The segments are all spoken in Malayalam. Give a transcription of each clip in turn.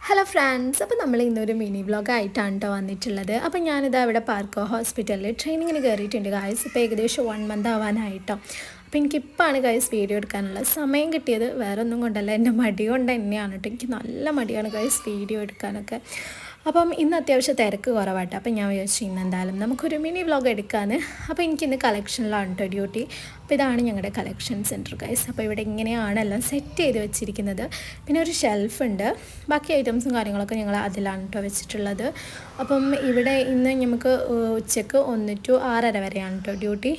ഹലോ ഫ്രണ്ട്സ്, അപ്പോൾ നമ്മൾ ഇന്നൊരു മിനി വ്ളോഗായിട്ടാണ് കേട്ടോ വന്നിട്ടുള്ളത്. അപ്പോൾ ഞാനിതാ ഇവിടെ പാർക്കോ ഹോസ്പിറ്റലിൽ ട്രെയിനിങ്ങിന് കയറിയിട്ടുണ്ട് ഗായ്സ്. ഇപ്പോൾ ഏകദേശം 1 മന്ത് ആവാനായിട്ടോ. അപ്പോൾ എനിക്കിപ്പോഴാണ് ഗായ്സ് വീഡിയോ എടുക്കാനുള്ള സമയം കിട്ടിയത്. വേറെ ഒന്നും കൊണ്ടല്ല, എൻ്റെ മടി കൊണ്ട് തന്നെയാണ് കേട്ടോ. എനിക്ക് നല്ല മടിയാണ് ഗായ്സ് വീഡിയോ എടുക്കാനൊക്കെ. അപ്പം ഇന്ന് അത്യാവശ്യം തിരക്ക് കുറവാട്ടോ. അപ്പം ഞാൻ വിചാരിച്ചു ഇന്ന് എന്തായാലും നമുക്കൊരു മിനി വ്ളോഗ് എടുക്കാമെന്ന്. അപ്പോൾ എനിക്കിന്ന് കളക്ഷനിലാണ് കേട്ടോ ഡ്യൂട്ടി. അപ്പോൾ ഇതാണ് ഞങ്ങളുടെ കളക്ഷൻ സെൻറ്റർ ഗൈസ്. അപ്പോൾ ഇവിടെ ഇങ്ങനെയാണ് എല്ലാം സെറ്റ് ചെയ്ത് വെച്ചിരിക്കുന്നത്. പിന്നെ ഒരു ഷെൽഫ് ഉണ്ട്, ബാക്കി ഐറ്റംസും കാര്യങ്ങളൊക്കെ ഞങ്ങൾ അതിലാണ് കേട്ടോ വെച്ചിട്ടുള്ളത്. അപ്പം ഇവിടെ ഇന്ന് നമുക്ക് ഉച്ചക്ക് 1 to 6:30 വരെയാണ് കേട്ടോ ഡ്യൂട്ടി.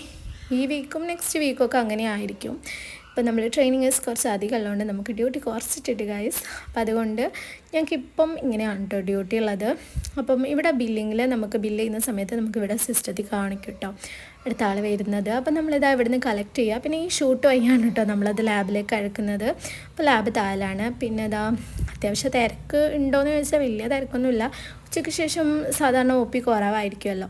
ഈ വീക്കും നെക്സ്റ്റ് വീക്കൊക്കെ അങ്ങനെ ആയിരിക്കും. ഇപ്പം നമ്മൾ ട്രെയിനിങ് കുറച്ച് അധികം ഉള്ളതുകൊണ്ട് നമുക്ക് ഡ്യൂട്ടി കുറച്ചിട്ടിട്ട് ഗൈസ്. അപ്പം അതുകൊണ്ട് ഞങ്ങൾക്കിപ്പം ഇങ്ങനെയാണ് കേട്ടോ ഡ്യൂട്ടി ഉള്ളത്. അപ്പം ഇവിടെ ബില്ലിങ്ങിൽ നമുക്ക് ബില്ല് ചെയ്യുന്ന സമയത്ത് നമുക്ക് ഇവിടെ സിസ്റ്റത്തിൽ കാണിക്കും കേട്ടോ അടുത്ത ആൾ വരുന്നത്. അപ്പം നമ്മളിതാ ഇവിടുന്ന് കളക്ട് ചെയ്യുക. പിന്നെ ഈ ഷൂട്ട് വഴിയാണ് കേട്ടോ നമ്മളത് ലാബിലേക്ക് അയക്കുന്നത്. അപ്പോൾ ലാബ് താഴെയാണ്. പിന്നെ ഇതാ അത്യാവശ്യം തിരക്ക് ഉണ്ടോയെന്ന് ചോദിച്ചാൽ വലിയ തിരക്കൊന്നുമില്ല. ഉച്ചയ്ക്ക് ശേഷം സാധാരണ OP കുറവായിരിക്കുമല്ലോ.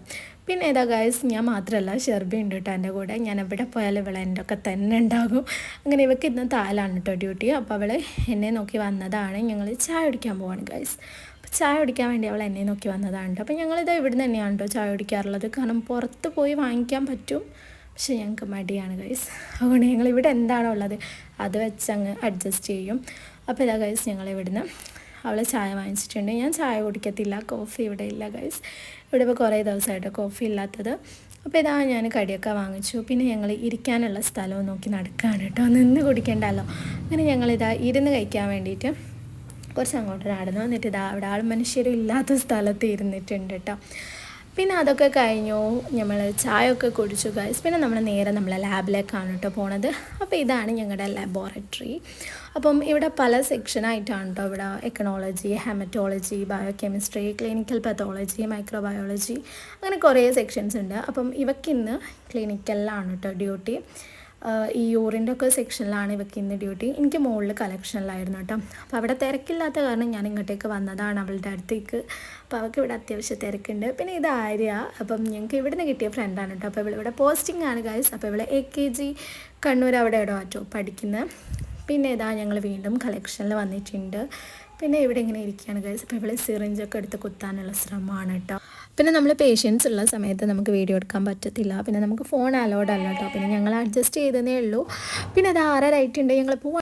പിന്നെ ഏതാ ഗൈസ്, ഞാൻ മാത്രമല്ല ഷെർബി ഉണ്ട് കേട്ടോ എൻ്റെ കൂടെ. ഞാൻ എവിടെ പോയാലും ഇവളെ എൻ്റെ ഒക്കെ തന്നെ ഉണ്ടാകും. അങ്ങനെ ഇവൾക്ക് ഇന്ന് താലാണ് കേട്ടോ ഡ്യൂട്ടി. അപ്പോൾ അവൾ എന്നെ നോക്കി വന്നതാണ്. ഞങ്ങൾ ചായ കുടിക്കാൻ പോവാണ് ഗൈസ്. അപ്പോൾ ചായ കുടിക്കാൻ വേണ്ടി അവൾ എന്നെ നോക്കി വന്നതാണ് കേട്ടോ. അപ്പോൾ ഞങ്ങളിത് ഇവിടുന്ന് തന്നെയാണ് കേട്ടോ ചായ കുടിക്കാറുള്ളത്. കാരണം പുറത്ത് പോയി വാങ്ങിക്കാൻ പറ്റും, പക്ഷേ ഞങ്ങൾക്ക് മടിയാണ് ഗൈസ്. അതുകൊണ്ട് ഞങ്ങൾ ഇവിടെ എന്താണോ ഉള്ളത് അത് വെച്ച് അങ്ങ് അഡ്ജസ്റ്റ് ചെയ്യും. അപ്പോൾ ഇതാ ഗൈസ്, ഞങ്ങൾ ഇവിടുന്ന് അവളെ ചായ വാങ്ങിച്ചിട്ടുണ്ട്. ഞാൻ ചായ കുടിക്കത്തില്ല, കോഫി ഇവിടെ ഇല്ല ഗൈസ്. ഇവിടെ ഇപ്പോൾ കുറേ ദിവസമായിട്ട് കോഫി ഇല്ലാത്തത്. അപ്പോൾ ഇതാ ഞാൻ കടിയൊക്കെ വാങ്ങിച്ചു. പിന്നെ ഞങ്ങൾ ഇരിക്കാനുള്ള സ്ഥലവും നോക്കി നടക്കുകയാണ് കേട്ടോ, നിന്ന് കുടിക്കേണ്ടല്ലോ. അങ്ങനെ ഞങ്ങളിതാ ഇരുന്ന് കഴിക്കാൻ വേണ്ടിയിട്ട് കുറച്ച് അങ്ങോട്ട് നടന്നു വന്നിട്ട് ഇതാ അവിടെ മനുഷ്യരും ഇല്ലാത്ത സ്ഥലത്ത് ഇരുന്നിട്ടുണ്ട് കേട്ടോ. പിന്നെ അതൊക്കെ കഴിഞ്ഞു, നമ്മൾ ചായ ഒക്കെ കുടിച്ചു ഗൈസ്. പിന്നെ നമ്മൾ നേരെ നമ്മളെ ലാബിലേക്കാണ് കേട്ടോ പോണത്. അപ്പോൾ ഇതാണ് ഞങ്ങളുടെ ലബോറട്ടറി. അപ്പം ഇവിടെ പല സെക്ഷനായിട്ടാണ് കേട്ടോ. ഇവിടെ എക്കണോളജി, haematology, biochemistry, clinical pathology, microbiology, അങ്ങനെ കുറേ സെക്ഷൻസ് ഉണ്ട്. അപ്പം ഇവയ്ക്കിന്ന് ക്ലിനിക്കലിലാണ് കേട്ടോ ഡ്യൂട്ടി. ഈ യൂറിൻ്റെ ഒക്കെ സെക്ഷനിലാണ് ഇവയ്ക്ക് ഇന്ന് ഡ്യൂട്ടി. എനിക്ക് മുകളിൽ കളക്ഷനിലായിരുന്നു കേട്ടോ. അപ്പോൾ അവിടെ തിരക്കില്ലാത്ത കാരണം ഞാൻ ഇങ്ങോട്ടേക്ക് വന്നതാണ് അവളുടെ അടുത്തേക്ക്. അപ്പോൾ അവൾക്ക് ഇവിടെ അത്യാവശ്യം തിരക്കുണ്ട്. പിന്നെ ഇത് ആര്യ, അപ്പം ഞങ്ങൾക്ക് ഇവിടുന്ന് കിട്ടിയ ഫ്രണ്ടാണ് കേട്ടോ. അപ്പോൾ ഇവിടെ പോസ്റ്റിംഗ് ആണ് ഗൈസ്. അപ്പോൾ ഇവിടെ AKG കണ്ണൂർ അവിടെ എവിടെ ആറ്റോ പഠിക്കുന്നത്. പിന്നെ ഇതാ ഞങ്ങൾ വീണ്ടും കളക്ഷനിൽ വന്നിട്ടുണ്ട്. പിന്നെ ഇവിടെ ഇങ്ങനെ ഇരിക്കുകയാണ് ഗൈസ്. അപ്പോൾ ഇവിടെ സിറിഞ്ചൊക്കെ എടുത്ത് കുത്താനുള്ള ശ്രമമാണ് കേട്ടോ. പിന്നെ നമ്മൾ പേഷ്യൻസ് ഉള്ള സമയത്ത് നമുക്ക് വീഡിയോ എടുക്കാൻ പറ്റത്തില്ല. പിന്നെ നമുക്ക് ഫോൺ അലോഡ് അല്ല കേട്ടോ. പിന്നെ ഞങ്ങൾ അഡ്ജസ്റ്റ് ചെയ്തതേ ഉള്ളൂ. പിന്നെ അത് 6:30 ആയിട്ടുണ്ട്, ഞങ്ങൾ പോവാം.